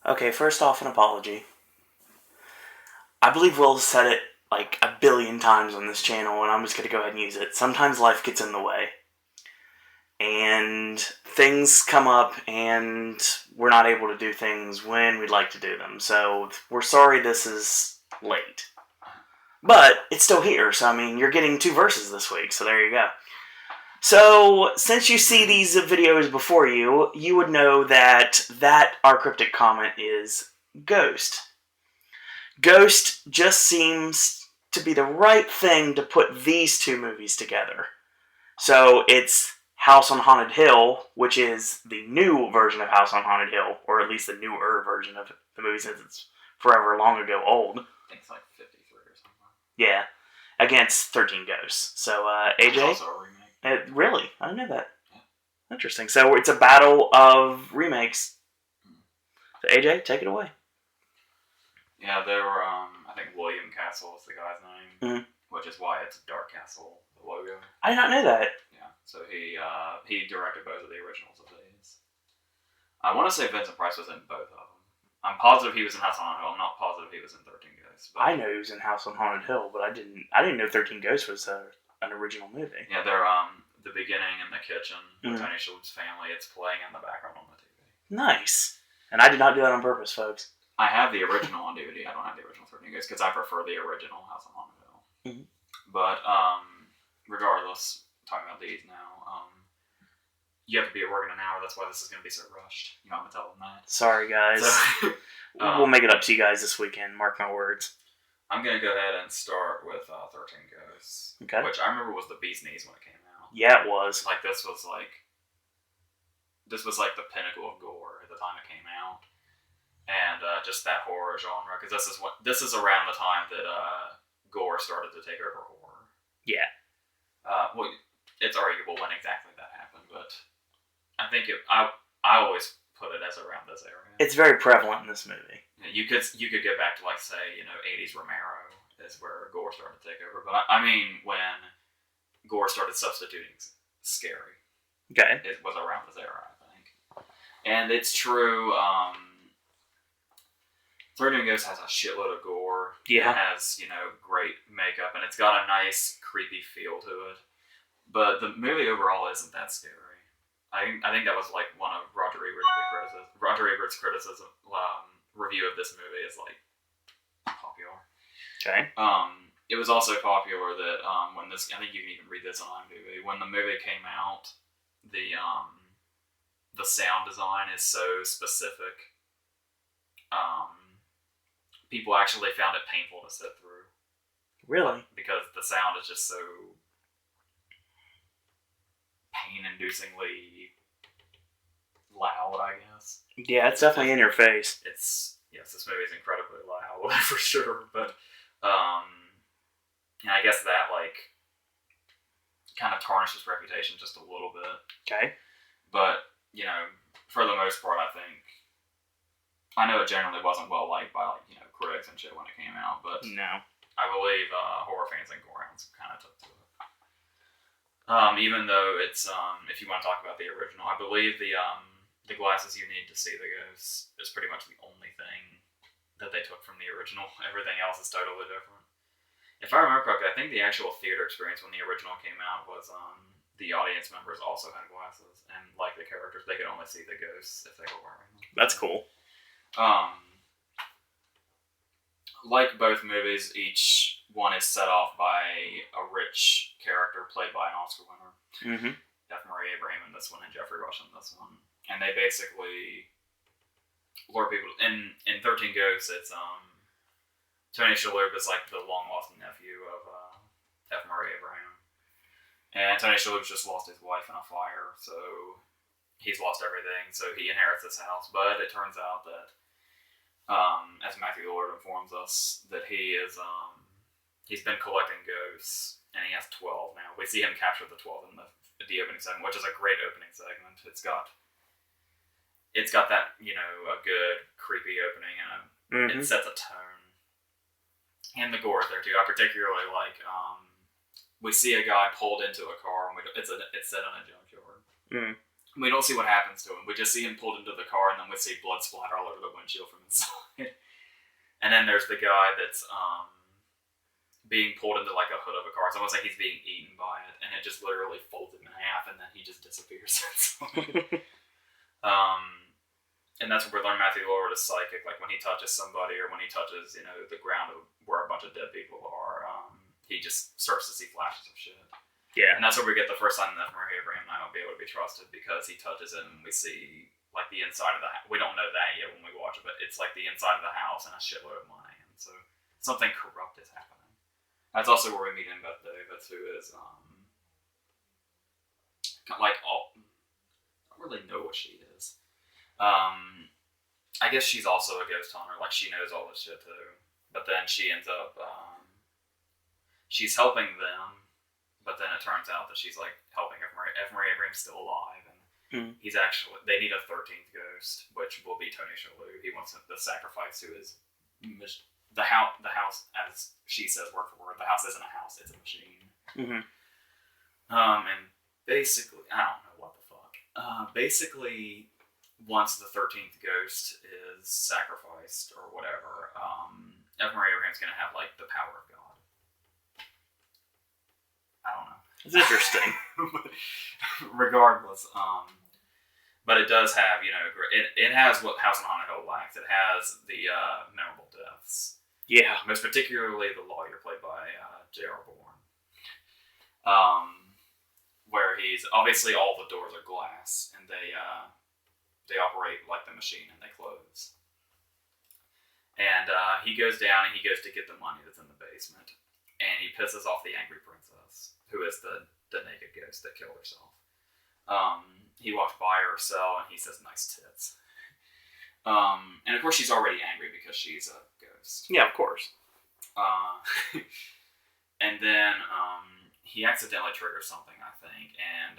Okay, first off, an apology. I believe Will said it like a billion times on this channel, and I'm just going to go ahead and use it. Sometimes life gets in the way. And things come up, and we're not able to do things when we'd like to do them. So we're sorry this is late. But it's still here, so I mean, you're getting 2 verses this week, so there you go. So, since you see these videos before you, you would know that our cryptic comment is Ghost. Ghost just seems to be the right thing to put these 2 movies together. So, it's House on Haunted Hill, which is the new version of House on Haunted Hill, or at least the newer version of the movie since it's forever long ago old. I think it's like 53 or something. Yeah, against 13 Ghosts. So, AJ? It's also a remake. Really? I didn't know that. Yeah. Interesting. So it's a battle of remakes. So AJ, take it away. Yeah, there were, I think William Castle is the guy's name, which is why it's Dark Castle, the logo. I did not know that. Yeah, so he directed both of the originals of these. I want to say Vincent Price was in both of them. I'm positive he was in House on Haunted Hill. I'm not positive he was in 13 Ghosts. I know he was in House on Haunted Hill, but I didn't know 13 Ghosts was an original movie. Yeah, they're the beginning in the kitchen with Tony Shalhoub's family. It's playing in the background on the TV. Nice. And I did not do that on purpose, folks. I have the original on DVD. I don't have the original 13 Ghosts because I prefer the original House on Haunted Hill. Mm-hmm. But regardless, talking about these now, you have to be at work in an hour. That's why this is going to be so rushed. You know, I'm going to tell them that. Sorry, guys. So, we'll make it up to you guys this weekend. Mark my words. I'm going to go ahead and start with 13 Ghosts. Okay. Which I remember was the bee's knees when it came out. Yeah, it was. Like, this was like the pinnacle of gore at the time it came out. And just that horror genre. Because this is around the time that gore started to take over horror. Yeah. Well, it's arguable when exactly that happened, but I think I always put it as around this area. It's very prevalent in this movie. You could get back to, like, say, 80s Romero is where gore started to take over. But I mean, when gore started substituting scary. Okay. It was around this era, I think. And it's true, 13 Ghosts has a shitload of gore. Yeah. It has, great makeup, and it's got a nice, creepy feel to it. But the movie overall isn't that scary. I think that was, like, one of Roger Ebert's big criticism. Roger Ebert's criticism review of this movie is, like, popular. Okay. It was also popular that when this, I think you can even read this on IMDb, when the movie came out, the sound design is so specific. People actually found it painful to sit through. Really? Because the sound is just so pain-inducingly loud, I guess. Yeah, it's definitely in your face. Yes, this movie is incredibly loud, for sure, but, I guess that, like, kind of tarnished his reputation just a little bit. Okay. But, for the most part, I know it generally wasn't well liked by, like, critics and shit when it came out, but no. I believe horror fans and gorehounds kind of took to it. Even though it's, if you want to talk about the original, I believe the glasses you need to see the ghosts is pretty much the only thing that they took from the original. Everything else is totally different. If I remember correctly, I think the actual theater experience when the original came out was the audience members also had glasses, and like the characters, they could only see the ghosts if they were wearing them. That's cool. Like both movies, each one is set off by a rich character played by an Oscar winner. Mm-hmm. F. Murray Abraham in this one and Jeffrey Rush in this one. And they basically lure people. In 13 Ghosts, it's Tony Shalhoub is like the long-lost nephew of F. Murray Abraham. And Tony Shalhoub's just lost his wife in a fire, so he's lost everything, so he inherits this house. But it turns out that as Matthew Lillard informs us, that he is he's been collecting ghosts, and he has 12 now. We see him capture the 12 in the opening segment, which is a great opening segment. It's got that, a good creepy opening, and it sets a tone. And the gore is there too. I particularly like we see a guy pulled into a car, and it's set in a junkyard. We don't see what happens to him. We just see him pulled into the car, and then we see blood splatter all over the windshield from inside. And then there's the guy that's being pulled into like a hood of a car. It's almost like he's being eaten by it, and it just literally folds him in half, and then he just disappears inside. And that's where we learn Matthew Lillard is psychic. Like when he touches somebody, or when he touches, the ground where a bunch of dead people are, he just starts to see flashes of shit. Yeah. And that's where we get the first sign that Maria Abraham and I won't be able to be trusted, because he touches it and we see like the inside of the house. We don't know that yet when we watch it, but it's like the inside of the house and a shitload of money. And so something corrupt is happening. That's also where we meet in Beth Davis, who is like all. I don't really know what she is. I guess she's also a ghost hunter. Like she knows all this shit too. But then she ends up she's helping them. But then it turns out that she's like helping F. Murray Abraham's still alive, and he's actually, they need a 13th ghost, which will be Tony Shalhoub. He wants the sacrifice to his the house, as she says word for word. The house isn't a house; it's a machine. Mm-hmm. And basically, I don't know what the fuck. Basically, once the 13th ghost is sacrificed or whatever, F. Murray Abraham's gonna have like the power of God. I don't know. It's interesting. Regardless, but it does have, it has what House on Haunted Hill lacks. It has the memorable deaths. Yeah. Most particularly the lawyer played by J.R. Bourne. Where he's, obviously all the doors are glass, and they operate like the machine, and they close. And he goes down and he goes to get the money that's in the basement. And he pisses off the angry princess, who is the naked ghost that killed herself. He walks by her cell and he says, "Nice tits." And of course she's already angry because she's a ghost. Yeah, of course. And then he accidentally triggers something, I think, and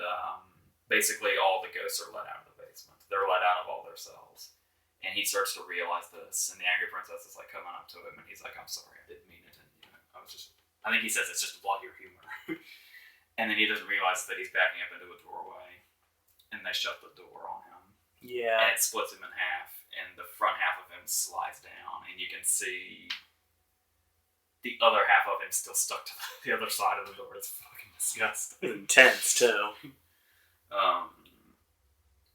basically all the ghosts are let out of the basement. They're let out of all their cells. And he starts to realize this, and the angry princess is like coming up to him, and he's like, "I'm sorry, I didn't mean it." And I think he says it's just blood your humor. And then he doesn't realize that he's backing up into a doorway, and they shut the door on him. Yeah. And it splits him in half, and the front half of him slides down, and you can see the other half of him still stuck to the other side of the door. It's fucking disgusting. It's intense, too.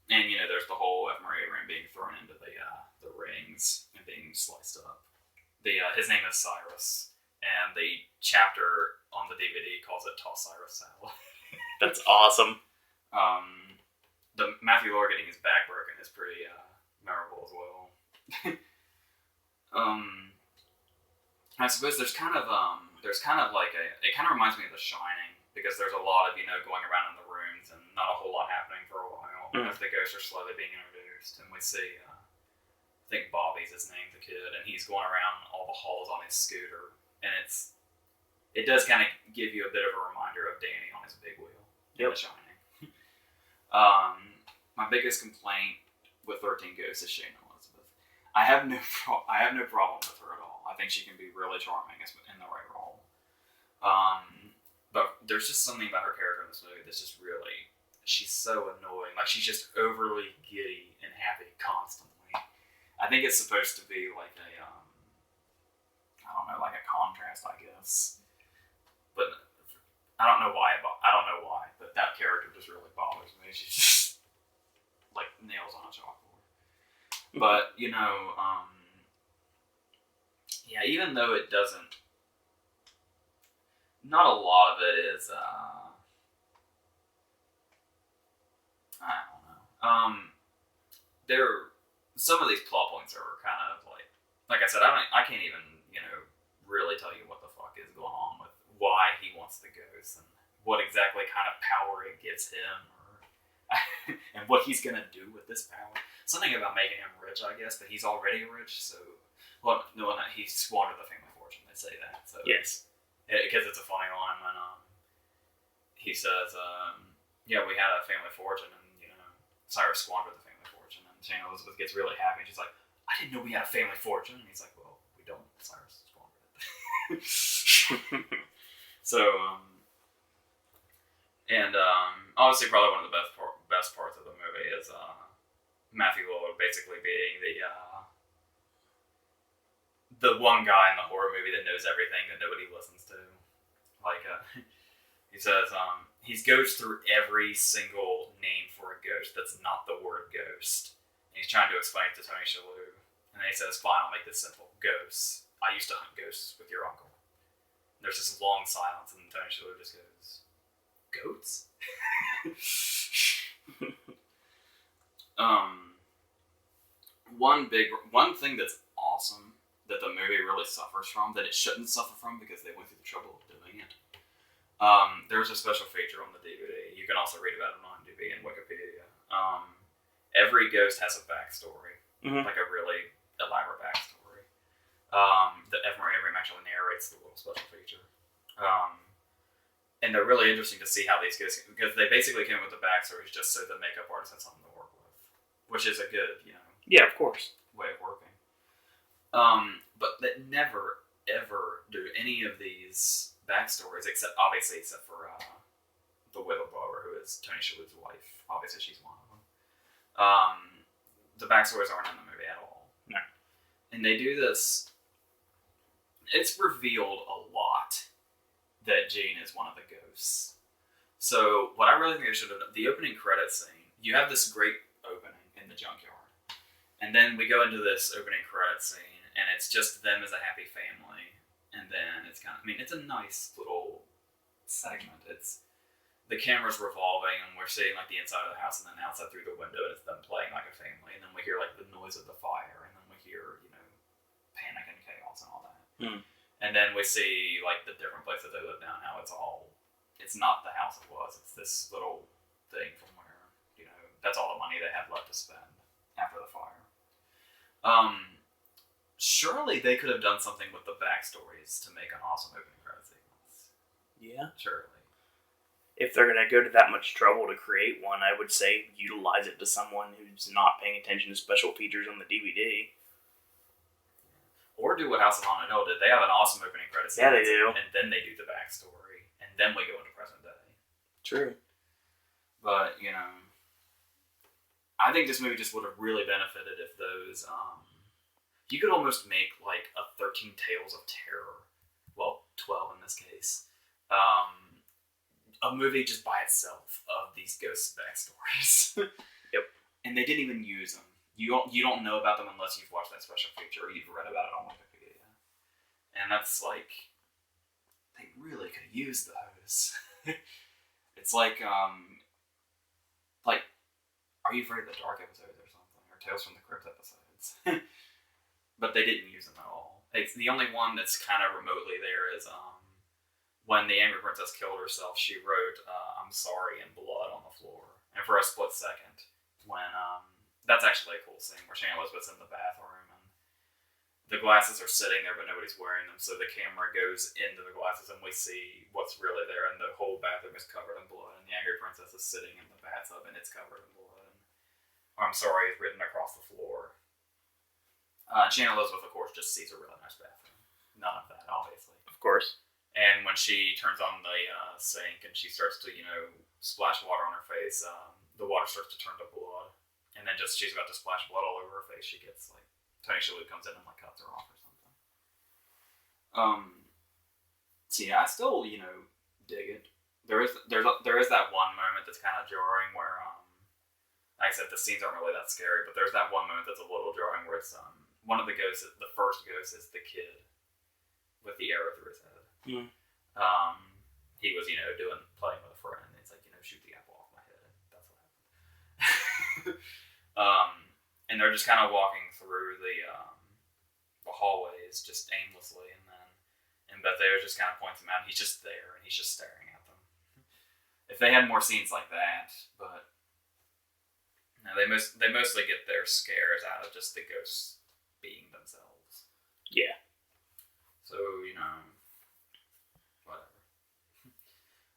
And, there's the whole F. Murray Abraham being thrown into the rings and being sliced up. His name is Cyrus. And the chapter on the DVD calls it Toss Cyrus Salad. That's awesome. The Matthew Lillard getting his back broken is pretty memorable as well. I suppose there's kind of like it kind of reminds me of The Shining, because there's a lot of going around in the rooms and not a whole lot happening for a while as the ghosts are slowly being introduced, and we see I think Bobby's his name, the kid, and he's going around all the halls on his scooter. And it does kind of give you a bit of a reminder of Danny on his big wheel in The Shining. My biggest complaint with 13 Ghosts is Shane Elizabeth. I have no problem with her at all. I think she can be really charming in the right role. But there's just something about her character in this movie that's just really, she's so annoying. Like, she's just overly giddy and happy constantly. I think it's supposed to be like a like a contrast, I guess. But I don't know why, but that character just really bothers me. She's just like nails on a chalkboard. But, yeah, even though it doesn't, not a lot of it is, I don't know. Some of these plot points are kind of like I said, I can't even, really tell you what the fuck is going on with why he wants the ghost and what exactly kind of power it gives him, or and what he's gonna do with this power. Something about making him rich, I guess, but he's already rich, so he squandered the family fortune. They say that. So yes, because it's a funny line when he says, "Yeah, we had a family fortune, and Cyrus squandered the family fortune." And Shane Elizabeth gets really happy, and she's like, "I didn't know we had a family fortune." And he's like, "Well, we don't. Cyrus squandered it." So, And obviously, probably one of the best parts of the movie is Matthew Lillard basically being the one guy in the horror movie that knows everything that nobody listens to. Like he says, he goes through every single name for a ghost that's not the word ghost. And he's trying to explain it to Tony Shalhoub. And then he says, fine, I'll make this simple. Ghosts. I used to hunt ghosts with your uncle. There's this long silence, and Tony Shalhoub just goes, goats? One thing that's awesome that the movie really suffers from, that it shouldn't suffer from because they went through the trouble of doing it. There's a special feature on the DVD. You can also read about it on IMDb and Wikipedia. Every ghost has a backstory, like a really elaborate backstory. That Emery actually narrates the little special feature. And they're really interesting to see how these ghosts, because they basically came up with the backstories just so the makeup artist had something to work with, which is a good, yeah, of course, way of working. But that never ever do any of these backstories, except for the whistleblower, who is Tony Shalhoub's wife. Obviously, she's one of them. The backstories aren't in the movie at all. No. And they do this. It's revealed a lot that Jean is one of the ghosts. So what I really think they should have done, the opening credits scene, you have this great opening in the junkyard. And then we go into this opening credits scene, and it's just them as a happy family. And then it's it's a nice little segment. It's the camera's revolving, and we're seeing like the inside of the house, and then outside through the window, and it's them playing like a family. And then we hear like the noise of the fire, and then we hear panic and chaos and all that. And then we see like the different places they live now, how it's not the house it was. It's this little thing from where that's all the money they had left to spend after the fire. Surely they could have done something with the backstories to make an awesome opening credit sequence. Yeah. Surely. If they're going to go to that much trouble to create one, I would say utilize it to someone who's not paying attention to special features on the DVD. Or do what House of Haunted Hill did. They have an awesome opening credit sequence. Yeah, they do. And then they do the backstory. And then we go into present day. True. But, I think this movie just would have really benefited if those, you could almost make like a 13 Tales of Terror, well, 12 in this case, a movie just by itself of these ghosts' backstories. Yep. And they didn't even use them. You don't know about them unless you've watched that special feature or you've read about it on Wikipedia. And that's like, they really could have used those. It's like, Are You Afraid of the Dark episodes or something, or Tales from the Crypt episodes. But they didn't use them at all. It's the only one that's kind of remotely there is when the Angry Princess killed herself, she wrote "I'm sorry" in blood on the floor. And for a split second, when that's actually a cool scene where Shane Elizabeth's in the bathroom and the glasses are sitting there, but nobody's wearing them. So the camera goes into the glasses and we see what's really there, and the whole bathroom is covered in blood. And the Angry Princess is sitting in the bathtub and it's covered in blood. And "I'm sorry" is written across the floor. Shane Elizabeth, of course, just sees a really nice bathroom. None of that, obviously. Of course. And when she turns on the sink and she starts to, splash water on her face, the water starts to turn to blood. And then just she's about to splash blood all over her face, she gets Tony Shalhoub comes in and cuts her off or something. So yeah, I still dig it. There is that one moment that's kind of jarring where like I said, the scenes aren't really that scary, but there's that one moment that's a little jarring where it's one of the ghosts, the first ghost is the kid with the arrow through his head. Mm. He was playing with a friend, and it's like shoot the apple off my head. That's what happened. And they're just kind of walking through the hallways just aimlessly, and Bethea just kind of points him out. He's just there, and he's just staring at them. If they had more scenes like that, but no, they mostly get their scares out of just the ghosts being themselves. Yeah. So whatever.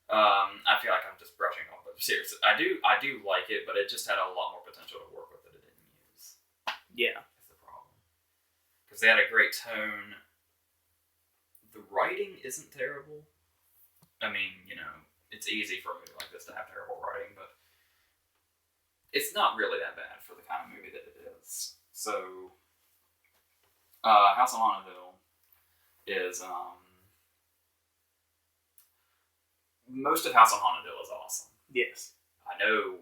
I feel like I'm just brushing off, but seriously, I do like it, but it just had a lot more potential to work with that it didn't use. Yeah. That's the problem. Because they had a great tone. The writing isn't terrible. I mean, it's easy for a movie like this to have terrible writing, but it's not really that bad for the kind of movie that it is. So, House on Haunted Hill is most of House on Haunted Hill is awesome. Yes. I know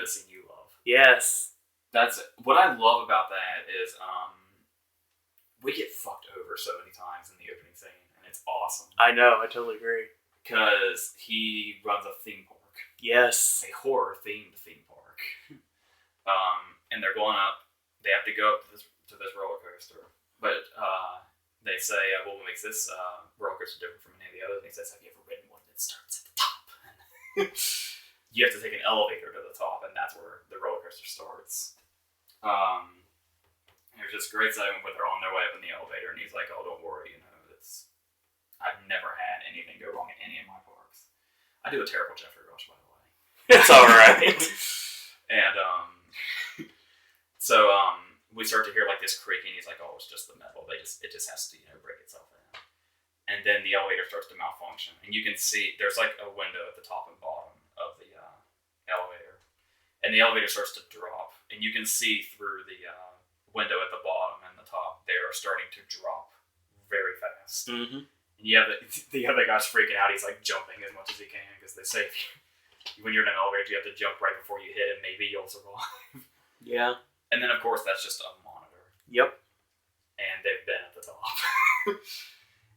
the scene you love. Yes. That's what I love about that is we get fucked over so many times in the opening scene, and it's awesome. I know. I totally agree. Because he runs a theme park. Yes. A horror-themed theme park. And they're going up. They have to go up to this roller coaster. But they say, well, what makes this roller coaster different from any of the others? And he says, have you ever ridden one that starts at the top? You have to take an elevator to the top, and that's where the roller coaster starts. There's this great segment where they're on their way up in the elevator, and he's like, oh, don't worry, I've never had anything go wrong at any of my parks. I do a terrible Jeffrey Rush, by the way. It's alright. And, so, we start to hear, like, this creaking. He's like, oh, it's just the metal. It just has to, break itself in. And then the elevator starts to malfunction. And you can see, there's, like, a window at the top and bottom of the elevator. And the elevator starts to drop. And you can see through the window at the bottom and the top, they are starting to drop very fast. Mm-hmm. And you have the other guy's freaking out. He's, like, jumping as much as he can. Because they say when you're in an elevator, you have to jump right before you hit it. Maybe you'll survive. Yeah. And then, of course, that's just a monitor. Yep. And they've been at the top.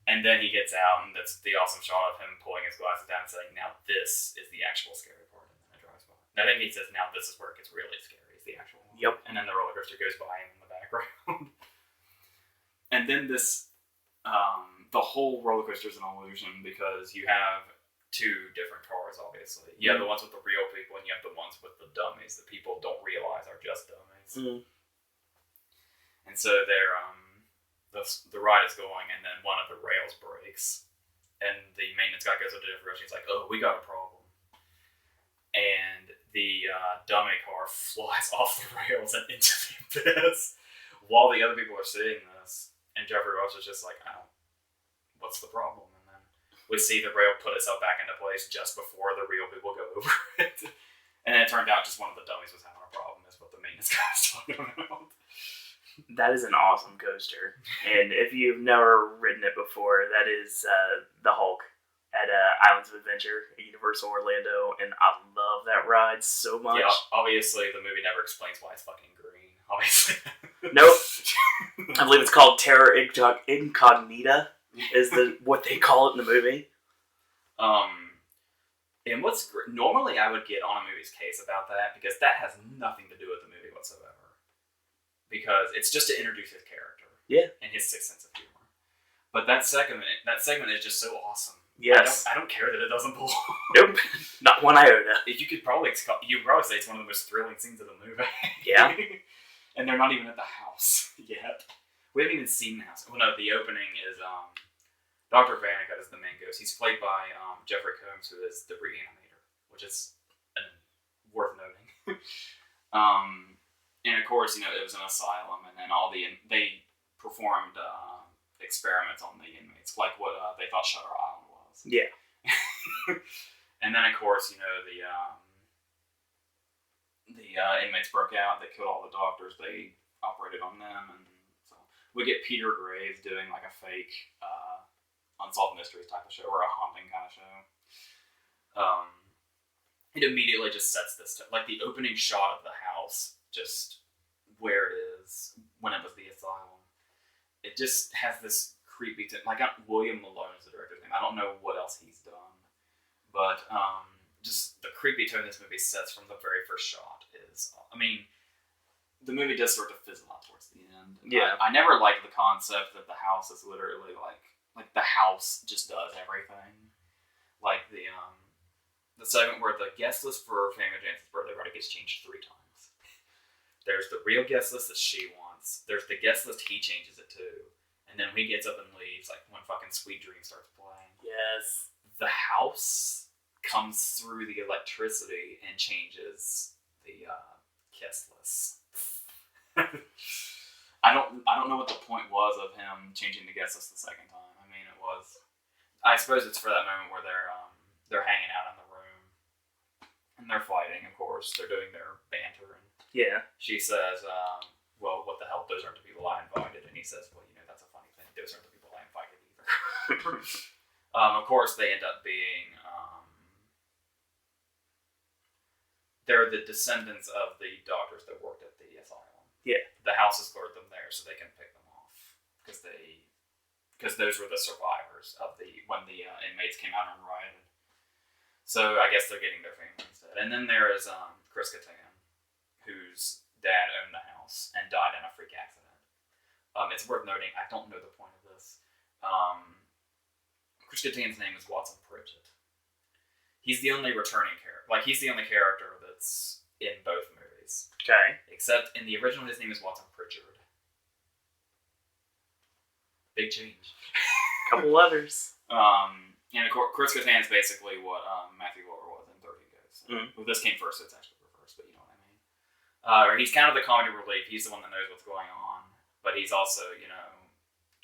And then he gets out, and that's the awesome shot of him pulling his glasses down and saying, now this is the actual scary part. And then it drives by. I think he says, now this is where it gets really scary, is the actual one. Yep. And then the roller coaster goes by him in the background. And then this, the whole roller coaster is an illusion because you have two different cars, obviously. You have the ones with the real people, and you have the ones with the dummies that people don't realize are just dummies. Mm. And so they're, the ride is going, and then one of the rails breaks, and the maintenance guy goes up to Jeffrey Rush, and he's like, oh, we got a problem. And the dummy car flies off the rails and into the abyss while the other people are seeing this. And Jeffrey Rush is just like, oh, what's the problem? And then we see the rail put itself back into place just before the real people go over it. And it turned out just one of the dummies was having a problem, is what the maintenance guy was talking about. That is an awesome coaster. And if you've never ridden it before, that is the Hulk at Islands of Adventure at Universal Orlando. And I love that ride so much. Yeah, obviously the movie never explains why it's fucking green. Obviously. Nope. I believe it's called Terra Incognita is what they call it in the movie. And normally I would get on a movie's case about that because that has nothing to do with the movie whatsoever. Because it's just to introduce his character. Yeah. And his sixth sense of humor. But that segment is just so awesome. Yes. I don't care that it doesn't belong. Nope. Not one iota. You could probably say it's one of the most thrilling scenes of the movie. Yeah. And they're not even at the house yet. We haven't even seen the house. Well, no, the opening is Dr. Vannicut is the main ghost. He's played by Jeffrey Combs, who is the Reanimator, which is worth noting. And of course, it was an asylum, and then they performed experiments on the inmates, like what they thought Shutter Island was. Yeah. And then, of course, the inmates broke out. They killed all the doctors. They operated on them, and so we get Peter Graves doing like a fake Unsolved Mysteries type of show, or a haunting kind of show. It immediately just sets this like the opening shot of the house. Just where it is when it was the asylum. It just has this creepy like William Malone is the director's name. I don't know what else he's done. But just the creepy tone this movie sets from the very first shot is, the movie does start to fizzle out towards the end. Yeah. I never liked the concept that the house is literally like the house just does everything. Like the segment where the guest list for Family Jansen's birthday party gets changed 3 times. There's the real guest list that she wants. There's the guest list he changes it to. And then when he gets up and leaves, like when fucking Sweet Dream starts playing. Yes. The house comes through the electricity and changes the guest list. I don't know what the point was of him changing the guest list the second time. I suppose it's for that moment where they're they're hanging out in the room, and they're fighting. Of course, they're doing their banter, and Yeah. she says, "Well, what the hell? Those aren't the people I invited." And he says, "Well, that's a funny thing. Those aren't the people I invited either." Of course, they end up being they're the descendants of the doctors that worked at the asylum. Yeah. The house has lured them there so they can pick them off because those were the survivors of when the inmates came out and rioted. So I guess they're getting their family instead. And then there is Chris Kattan, whose dad owned the house and died in a freak accident. It's worth noting, I don't know the point of this. Chris Kattan's name is Watson Pritchett. He's the only returning character. Like, he's the only character that's in both movies. Okay. Except in the original, his name is Watson Pritchard. Big change. Couple others. And of course, Chris Kattan is basically what Matthew Lillard was in 13 Ghosts. Well, this came first, so it's actually reversed, but you know what I mean. He's kind of the comedy relief. He's the one that knows what's going on, but he's also,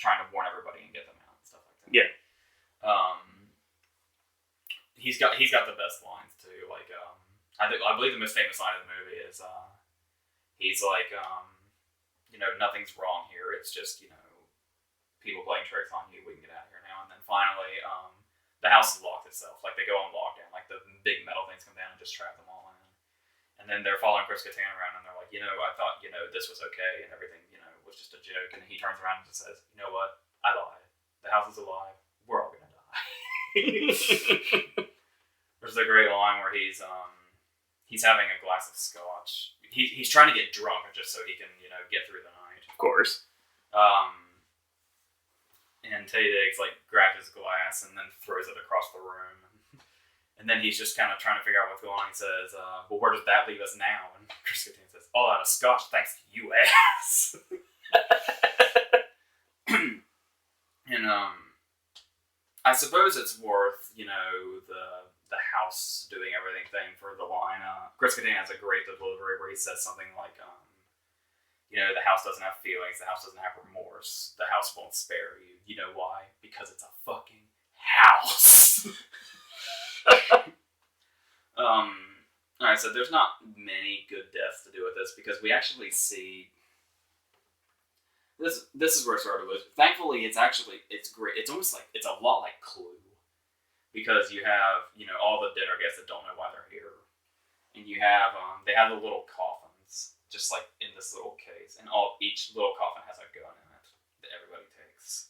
trying to warn everybody and get them out and stuff like that. Yeah. He's got the best lines too. Like, I believe the most famous line of the movie is, he's like, nothing's wrong here. It's just, people playing tricks on you. We can get out of here now. And then finally, the house is locked itself. Like, they go on lockdown. Like, the big metal things come down and just trap them all in. And then they're following Chris Kattan around, and they're like, I thought, this was okay, and everything, was just a joke. And he turns around and just says, you know what? I lied. The house is alive. We're all gonna die. There's a great line where he's having a glass of scotch. He's trying to get drunk just so he can, get through the night. Of course. And Taye Diggs, grabs his glass and then throws it across the room. And then he's just kind of trying to figure out what's going on. He says, well, where does that leave us now? And Chris Kattan says, all out of scotch thanks to you, ass. And, I suppose it's worth, the house doing everything thing for the line. Chris Kattan has a great delivery where he says something like, the house doesn't have feelings, the house doesn't have remorse, the house won't spare you. You know why? Because it's a fucking house. Alright, so there's not many good deaths to do with this because we actually see this is where it started with. Thankfully, it's great. It's almost like, it's a lot like Clue. Because you have, all the dinner guests that don't know why they're here. And you have, they have the little coffins, just like in this little case. And each little coffin has a gun in it that everybody takes.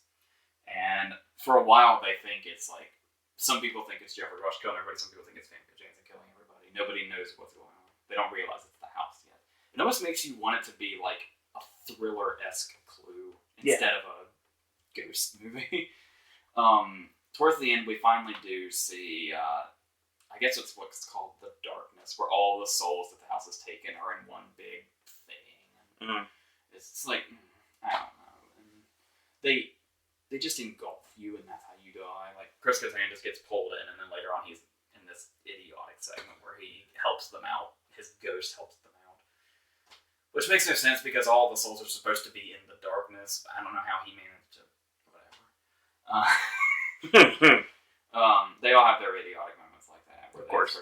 And for a while, they think it's like, some people think it's Jeffrey Rush killing everybody, some people think it's Famke Janssen killing everybody. Nobody knows what's going on. They don't realize it's the house yet. It almost makes you want it to be like a thriller-esque Clue instead of a ghost movie. Towards the end, we finally do see, I guess it's what's called the darkness, where all the souls that the house has taken are in one big thing. It's like, I don't know. And they just engulf you, and that's how you die. Like, Chris Kattan just gets pulled in, and then later on he's in this idiotic segment where he helps them out. His ghost helps them out. Which makes no sense, because all the souls are supposed to be in the darkness. I don't know how he managed to, whatever. They all have their idiotic moments like that. Where of course.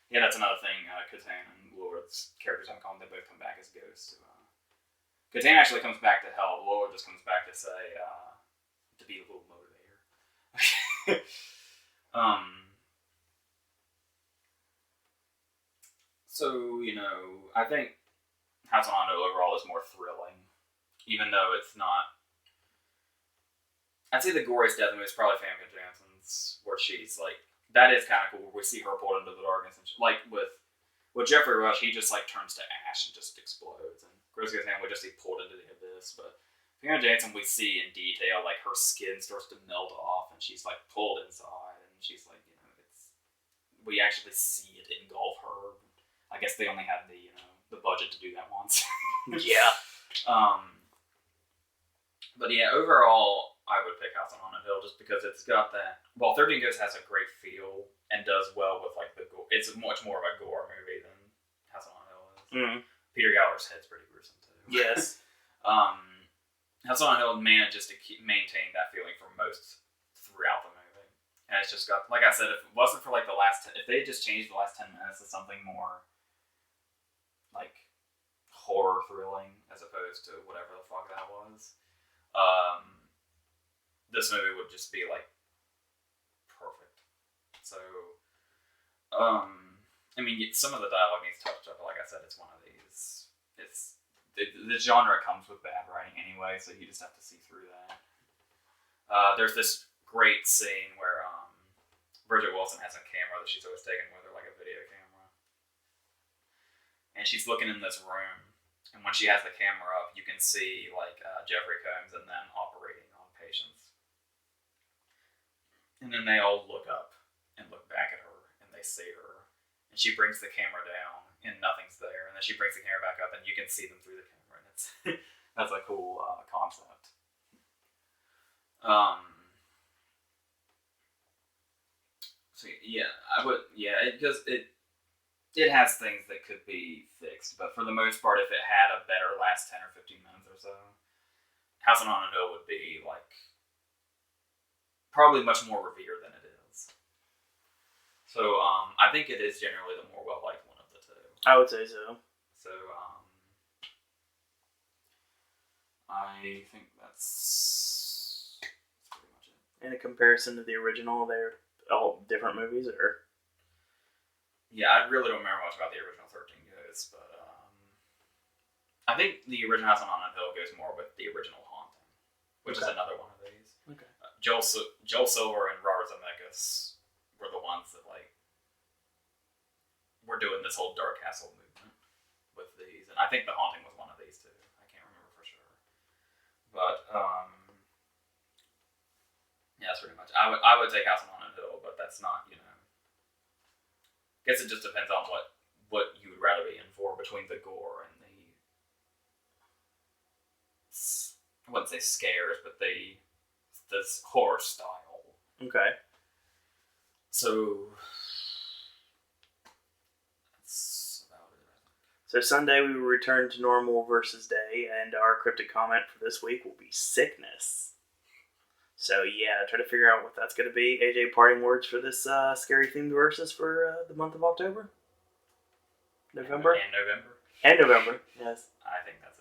Yeah, that's another thing. Kattan and Lillard's characters, they both come back as ghosts. Kattan actually comes back to help. Lillard just comes back to say, to be a little motivator. So, I think House on Haunted overall is more thrilling, even though it's not. I'd say the goriest death movie is probably Famke Janssen's, where she's like, that is kind of cool. We see her pulled into the darkness, and like with Jeffrey Rush, he just turns to ash and just explodes, and Chris Kattan would just be pulled into the abyss. But Famke Janssen, we see in detail, like her skin starts to melt off, and she's pulled inside, and she's we actually see it engulf her. I guess they only had the budget to do that once. Yeah. But yeah, overall, I would pick House on Haunted Hill just because it's got that. Well, 13 Ghosts has a great feel and does well with the gore. It's much more of a gore movie than House on Haunted Hill is. Peter Galler's head's pretty gruesome too. Yes. House on Haunted Hill manages to maintain that feeling for most throughout the movie, And it's just got, like I said, if it wasn't for like if they had just changed the last 10 minutes to something more like horror thrilling as opposed to whatever the fuck that was, this movie would just be like perfect. So, I mean, some of the dialogue needs touched up, but like I said, it's one of these. The genre comes with bad writing anyway, so you just have to see through that. There's this great scene where Bridget Wilson has a camera that she's always taking with her, like a video camera. And she's looking in this room, and when she has the camera up, you can see like Jeffrey Combs and them operating on patients. And then they all look up and look back at her, and they see her. And she brings the camera down, and nothing's there. And then she brings the camera back up, and you can see them through the camera. And it's that's a cool concept. So yeah, I would because it has things that could be fixed, but for the most part, if it had a better last 10 or 15 minutes or so, House on Haunted Hill would be like probably much more revered than it is. So I think it is generally the more well-liked one of the two. I would say so. So I think that's pretty much it. In comparison to the original, they're all different movies, or? Yeah, I really don't remember much about the original 13 Ghosts, but I think the original House on Haunted Hill goes more with the original Haunting, which is another one of these. Okay. Joel Silver and Robert Zemeckis were the ones that like were doing this whole Dark Castle movement with these, and I think the Haunting was one of these too. I can't remember for sure, but yeah, that's pretty much. I would take House on Haunted Hill, but that's not, you know. I guess it just depends on what you would rather be in for between the gore and the, I wouldn't say scares, but this horror style. Okay. So that's about it, I think. So Sunday we will return to normal versus day, and our cryptic comment for this week will be sickness. So yeah, try to figure out what that's going to be. AJ, parting words for this scary themed versus for the month of October? November? And November. And November, yes. I think that's